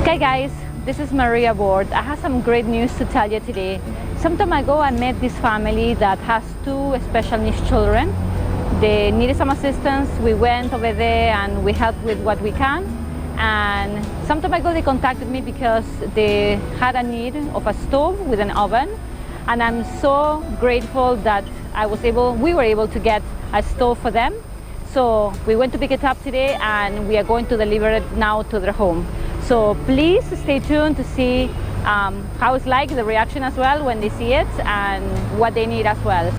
Hi guys, this is Maria Board. I have some great news to tell you today. Some time ago I met this family that has two special needs children. They needed some assistance. We went over there and we helped with what we can. And some time ago they contacted me because they had a need of a stove with an oven. And I'm so grateful that we were able to get a stove for them. So we went to pick it up today and we are going to deliver it now to their home. So please stay tuned to see how it's like, the reaction as well when they see it and what they need as well.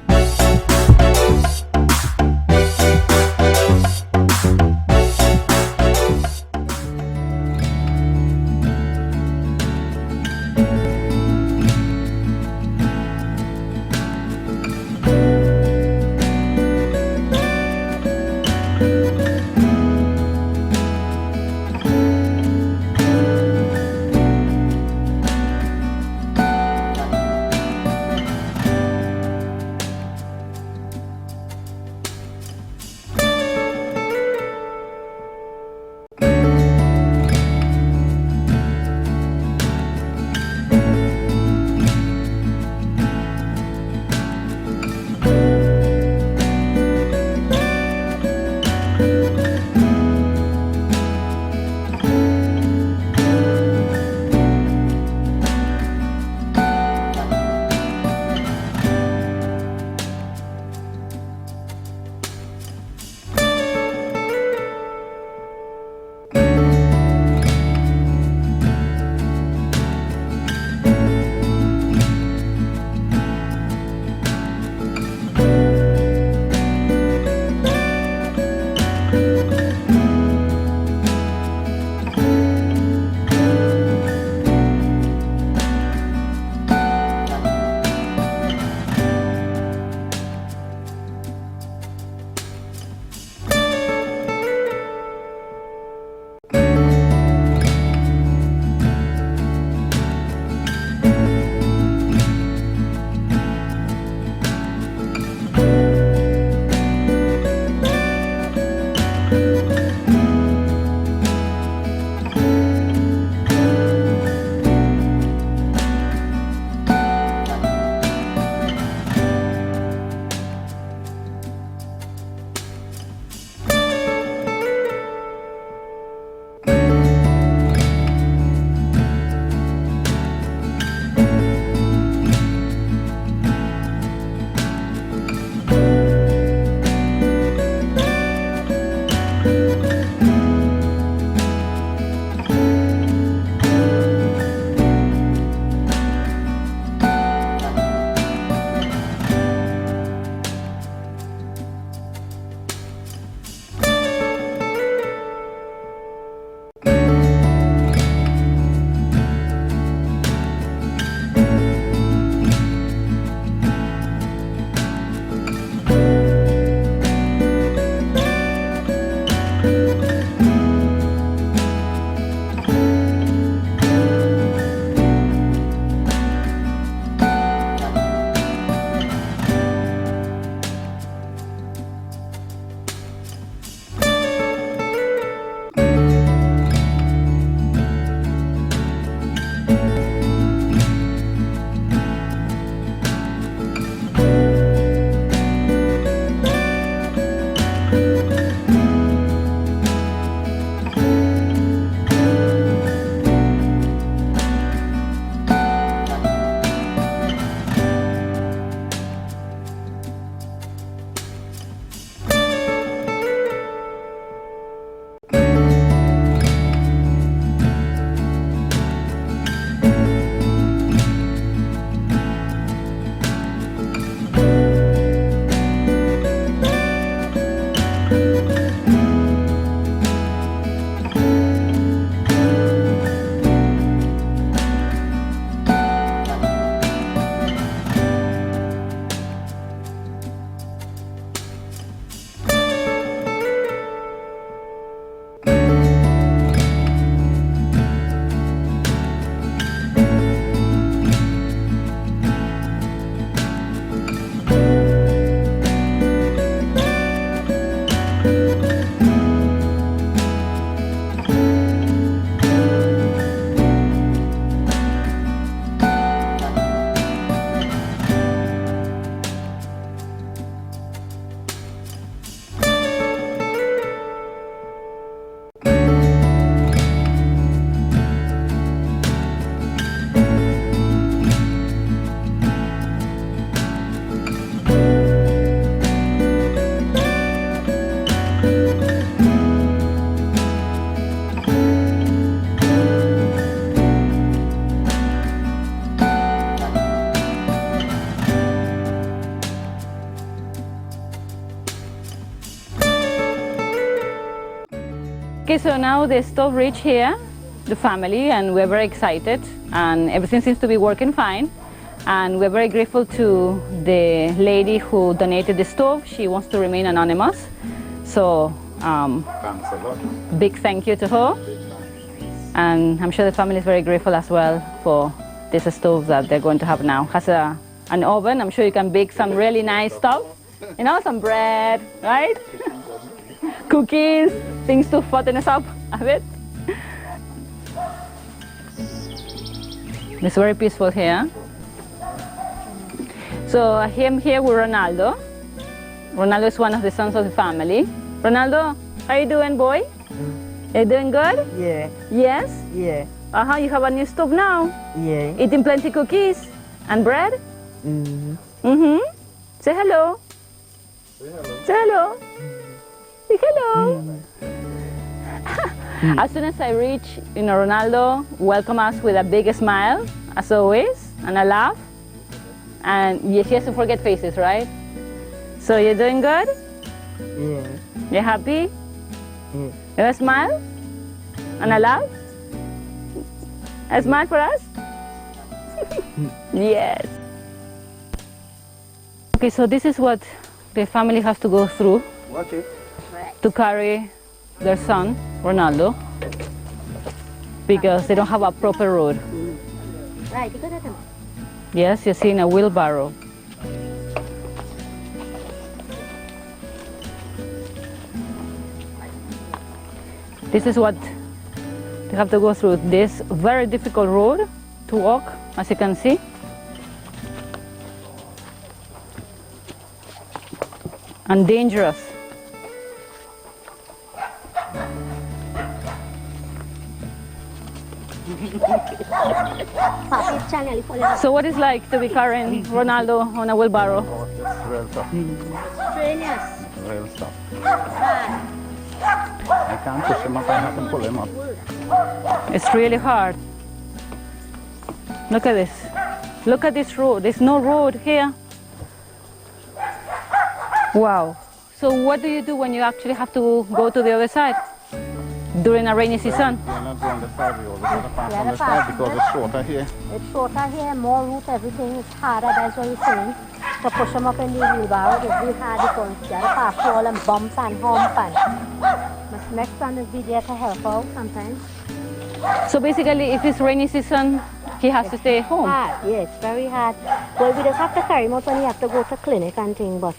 Okay, so now the stove reached here, the family, and we're very excited, and everything seems to be working fine. And we're very grateful to the lady who donated the stove. She wants to remain anonymous. So, Thanks a lot. big thank you to her. And I'm sure the family is very grateful as well for this stove that they're going to have now. Has an oven. I'm sure you can bake some really nice stuff. You know, some bread, right? Cookies, things to fatten us up a bit. It's very peaceful here. So I'm here with Ronaldo. Ronaldo is one of the sons of the family. Ronaldo, how you doing, boy? You doing good? Yeah, Yes? yeah, You have a new stove now. yeah. Eating plenty cookies and bread? Mm-hmm. Say hello. Say hello. Say hello. As soon as I reach, Ronaldo welcome us with a big smile, as always, and a laugh. And he has to forget faces, right? So you're doing good? Yeah, You happy? yeah. You have a smile? And a laugh? A smile for us? Yes. Okay, so this is what the family has to go through Watch it. to carry their son, Ronaldo, because they don't have a proper road. Right, you got it. Yes, you're seeing a wheelbarrow. This is what they have to go through, this very difficult road to walk, as you can see. And dangerous. Papi channel for So what is like to be carrying Ronaldo on a wheelbarrow? Oh, it's real tough. Australians. Real tough. Right. I can't push him up, I have to pull him up. It's really hard. Look at this. Look at this road. There's no road here. Wow. So what do you do when you actually have to go to the other side during a rainy season? We're not going the side, we always going to pass Yeah, on the the side pass. because it's shorter here. It's shorter here, more route, everything is harder, that's what you're saying. To push them up in the wheelbarrow, it's really hard because you gotta pass through all them bumps and hump and but next time is be there to help out sometimes. So basically, if it's rainy season, he has to stay home. Hard, yeah, it's very hard. Well, we just have to carry him out when you have to go to clinic and thing, but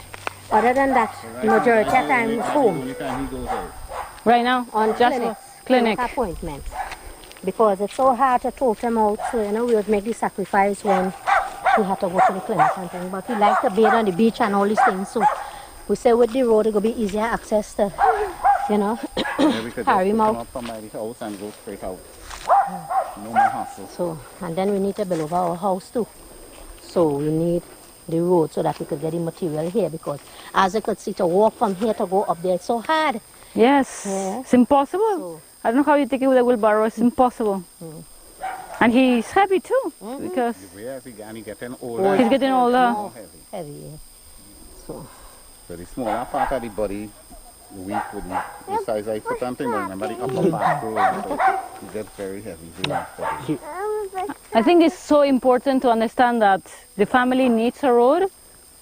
other than that, majority of time is home. Only time he goes out. Right now, On just clinics, clinic. appointments. Because it's so hard to tote them out, so we would make the sacrifice when we have to go to the clinic and things. But we like to bathe on the beach and all these things, so we say with the road it will be easier access to, Yeah, we could carry just him pick out. up from my house and go straight out. No more hassle. So, and then we need to build over our house too. So we need the road so that we could get the material here because as you could see, to walk from here to go up there, it's so hard. Yes, Yeah. it's impossible. So- I don't know how you take it with a wheelbarrow. It's impossible. And he's happy too because Yes, he getting older. he's getting older. More heavy. Heavy, yeah. So, So the smaller part of the body, weak with the size I put on thing, remember the upper back row, so it gets very heavy. Heavy. I think it's so important to understand that the family needs a road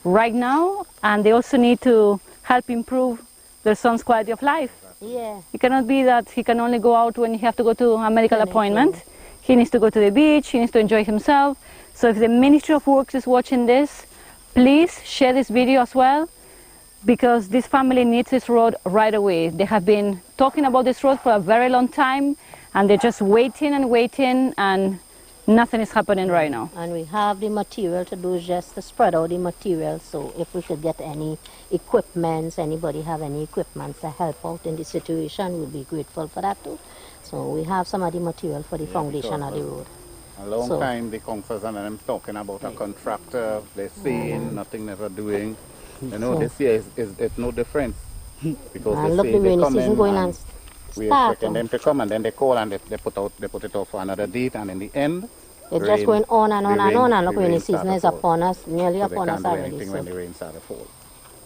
right now, and they also need to help improve their son's quality of life. yeah. It cannot be that he can only go out when he have to go to a medical Clinic, appointment. He needs to go to the beach, he needs to enjoy himself. So if the Ministry of Works is watching this, please share this video as well, because this family needs this road right away. They have been talking about this road for a very long time, and they're just waiting and waiting, and nothing is happening right now. And we have the material to do just to spread out the material. So if we could get any equipments, anybody have any equipment to help out in the situation, we'll be grateful for that too. So we have some of the material for the foundation of the road. A long So- time the councils and them talking about a contractor, they're saying nothing never doing. You know, So- this year it's no difference. Because And they look, say the they rainy come season in going and on we're start. expecting them to come and then they call and they put it off for another date and in the end It's rain- just going on and on the and rain- on, and look, the rainy rain season start is to fall. upon us, nearly So they upon can't us do already. anything So. when the rain start to fall.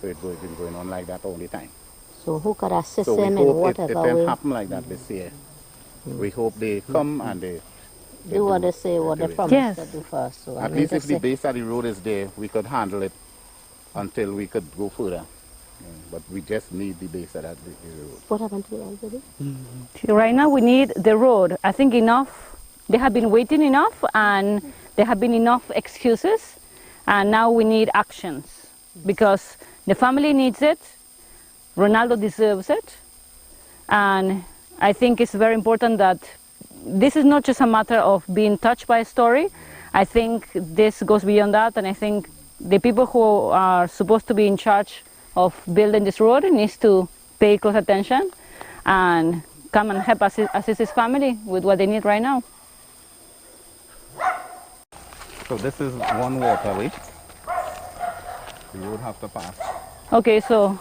So it's been going on like that all the time. So who could assist So we him in hope it whatever don't way? happen like that this year. We hope they come and they Do what they say, what they do it. promise Yes. to do first. So I At mean least to if the say- base of the road is there, we could handle it until we could go further. But we just need the base of the road. What happened to the elderly? Right now we need the road. I think enough, they have been waiting enough and there have been enough excuses, and now we need actions because the family needs it, Ronaldo deserves it, and I think it's very important that this is not just a matter of being touched by a story. I think this goes beyond that, and I think the people who are supposed to be in charge of building this road needs to pay close attention and come and help assist his family with what they need right now. So this is one waterway. The road have to pass. Okay, so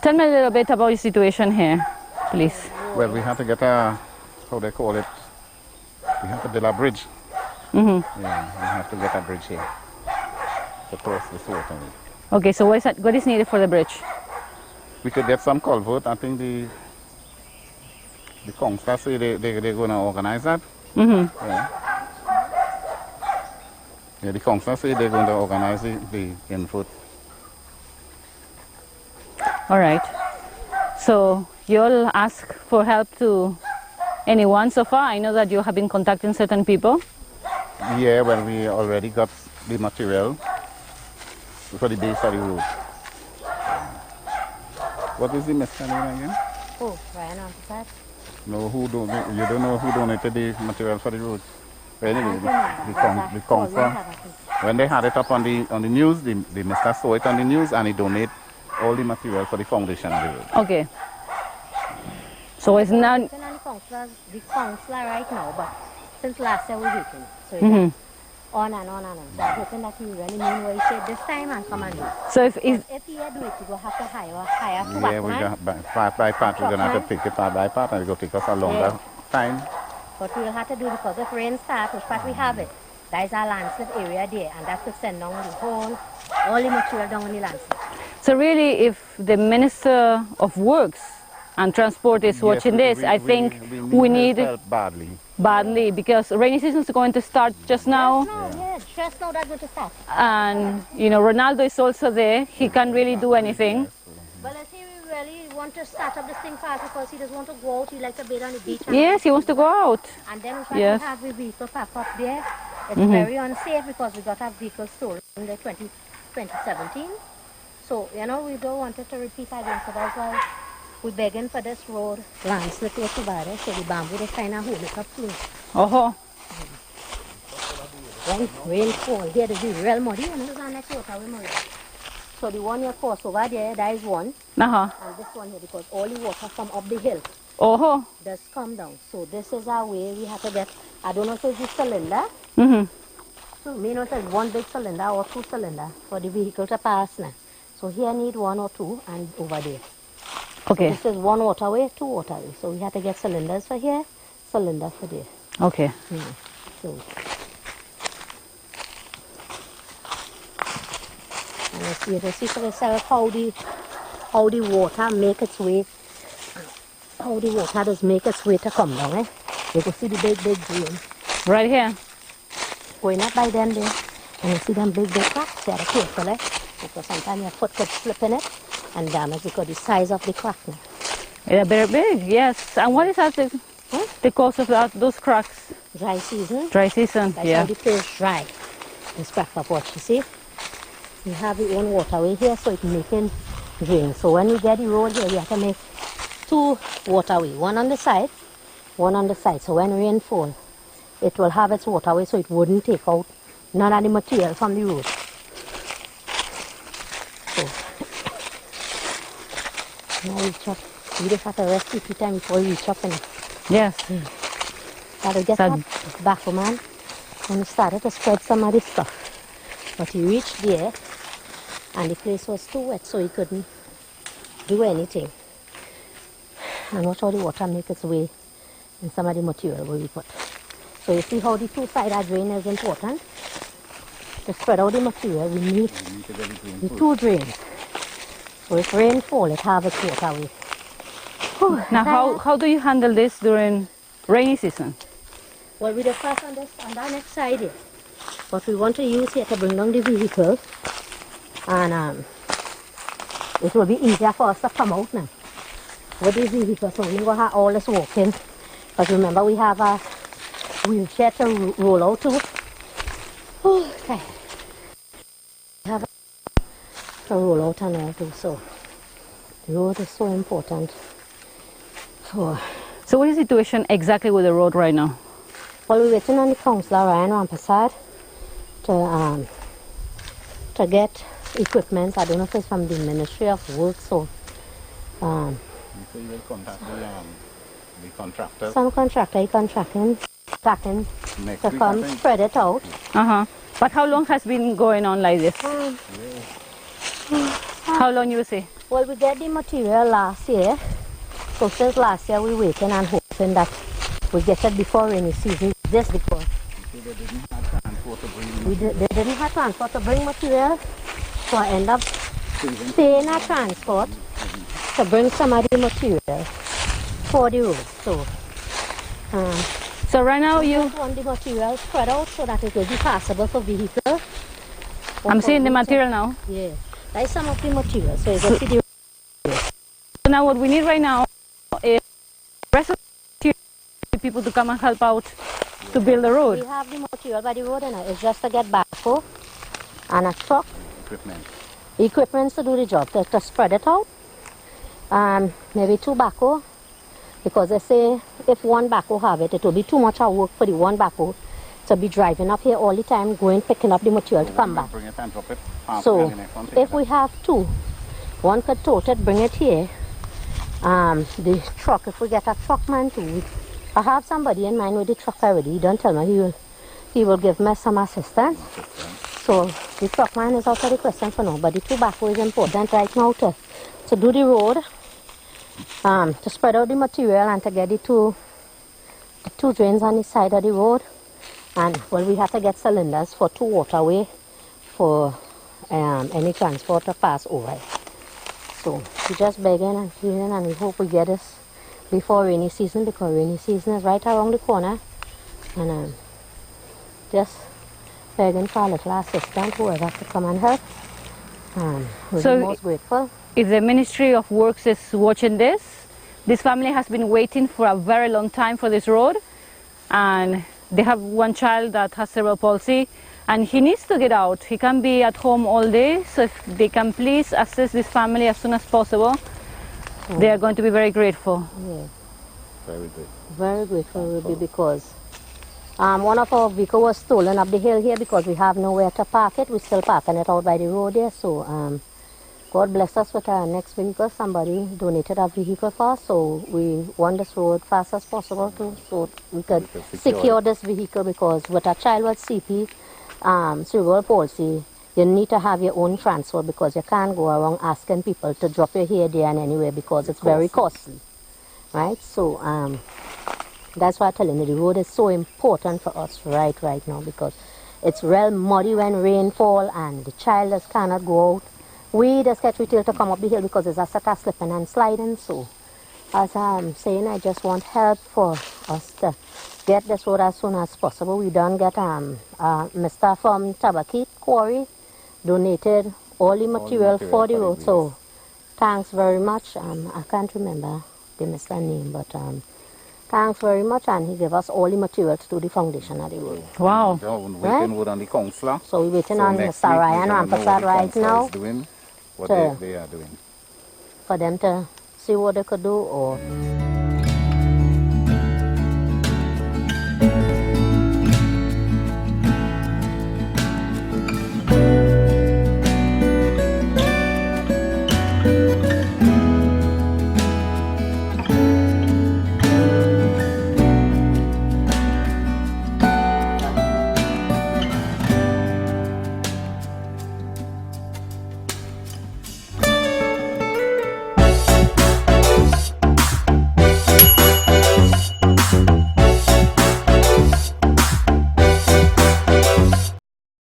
tell me a little bit about your situation here, please. Well, we have to get a, how they call it, we have to build a bridge. Hmm. Yeah, we have to get a bridge here to cross this waterway. Okay, so what is needed for the bridge? We could get some culvert. I think the council say they're going to organize that. Hmm. Yeah. Yeah, the council say they're going to organize the input. All right. So you'll ask for help to anyone so far? I know that you have been contacting certain people. Yeah, well, we already got the material for the base of the road. What is the Mr. name again? Oh, Ryan on the side. No, you don't know who donated the material for the road. But anyway, the council, when they had it up on the news, the Mr. saw it on the news and he donated all the material for the foundation of the road. Okay. So it's now. The counselor right now, but since last year we waiting. So it's Mhm. on and on and on. So I'm hoping that you really mean what you said this time and come and do it. So if If you do it, you will have to hire two Yeah, we backman. got part by part, we're going to have to take it part by part and it's going to take us a longer time. But we'll have to do because if rain starts, which part we have it, there is a landslip area there, and that could send down the whole, all the material down on the landslip. so, really, if the Minister of Works and Transport is watching this, I think we need help badly. badly because rainy season is going to start just now, No, yeah, just now that's going to start. and you know Ronaldo is also there. He can't really do anything. Well, if he really want to start up this thing fast because he doesn't want to go out, he likes to bathe on the beach. And Yes, he wants to go out. And then we Yes. have the vehicle parked up there. It's very unsafe because we got our vehicle stolen in the 2017. So, you know, we don't want it to repeat again. So that's why we're begging for this road. Landslip was provided, so the bamboo they kind of hold it up too. Oh, When rainfall, here to be real muddy, and this one next water will muddy. So the one you cross over there, that is one. uh-huh. And this one here, because all the water from up the hill Oh, does come down. So this is our way we have to get, I don't know if it's the cylinder. mm-hmm. So me know if it's one big cylinder or two cylinder for the vehicle to pass now. So here need one or two and over there. Okay, This is one waterway, two waterways. So we have to get cylinders for here, cylinder for there. okay. So. And it's you to see for yourself how the water make its way, how the water does make its way to come down, eh? You can see the big drain Right here. going up by them there. And you see them big cracks there, careful, eh? Because sometimes your foot could slip in it and damage because the size of the crack now. They're very big, yes. And what is that the cause of those cracks? Dry season, Dry season, that's yeah. how the place dry. This crack up what you see. We have our own waterway here so it's making drain. So when we get the road here, we have to make two waterway, one on the side, one on the side. So when rain fall, it will have its waterway so it wouldn't take out none of the material from the road. So now we reach up. We just have to rest 50 times before we reach up and Yes. that'll get So- up back man and he started to spread some of this stuff. But he reached there and the place was too wet so he couldn't do anything. And watch how the water make its way in some of the material where we put. So you see how the two side drain is important. To spread out the material we need We need to get it in the first. two drains. So if rainfall, it harvests water away. Now, how do you handle this during rainy season? Well, we just pass on that next side here. What we want to use here to bring down the vehicle, and it will be easier for us to come out now with the vehicle. So we will have all this walking. But remember, we have a wheelchair to roll out to. Okay. We have a roll out and all too. So the road is so important. So what is the situation exactly with the road right now? Well, we're waiting on the councillor Ryan Rampasad to get equipment. I don't know if it's from the Ministry of Works or You say you will contact the contractor some contractor. He contracting next to week, I come think. spread it out. But how long has been going on like this? How long you say? Well, we get the material last year. So since last year, we're waiting and hoping that we get it before rainy season. This because They didn't have transport to bring they didn't have transport to bring material, so I end up paying a transport to bring some of the material for the road. So right now We you, just want the material spread out so that it will be passable for vehicle. I'm seeing the material now. Yeah, that's some of the material. So you can see the. So now what we need right now is the rest of the people to come and help out to build the We road. have the material by the road, and it's just to get backhoe and a truck, equipment. equipment to do the job, to spread it out. Maybe 2 backhoe, because they say if 1 backhoe have it, it will be too much of work for the 1 backhoe to be driving up here all the time, going picking up the material to come back. Bring it and drop it. Half So and the next one, take if it we have 2, 1 could tote it, bring it here. The truck, if we get a truckman too, I have somebody in mind with the truck already. He don't tell me he will give me some assistance. So the truckman is out of the question for now, but the 2 backhoe is important right now to do the road, to spread out the material and to get the two drains on the side of the road. And well, we have to get cylinders for 2 waterway for any transport to pass over. So we're just begging and pleading, and we hope we get this before rainy season, because rainy season is right around the corner. And just begging for a little assistance, whoever to come and help. We're So most grateful. If the Ministry of Works is watching this family has been waiting for a very long time for this road, and they have 1 child that has cerebral palsy, and he needs to get out. He can't be at home all day, so if they can please assist this family as soon as possible, they are going to be very grateful. Yeah, Very good. very grateful will be, because one of our vehicles was stolen up the hill here because we have nowhere to park it. We're still parking it out by the road there. So God bless us with our next vehicle. Somebody donated a vehicle for us, so we want this road fast as possible too, so we could secure this vehicle, because with a child with CP, cerebral palsy, you need to have your own transport, because you can't go around asking people to drop you here, there and anywhere, because it's very costly, right? So that's why I'm telling you, the road is so important for us right now, because it's real muddy when rain fall and the child just cannot go out. We just get retail to come up the hill because it's a set of slipping and sliding. So as I'm saying, I just want help for us to get this road as soon as possible. We done get Mr. from Tabakit Quarry donated all the material for the road. So thanks very much. I can't remember the Mr. name, but thanks very much, and he gave us all the material to do the foundation of the road. Wow. So we're waiting on the councillor. So we're waiting So on next Mr. week Ryan we're gonna know Rampasad what the right councillor now is doing, what to- they are doing. for them to see what they could do, or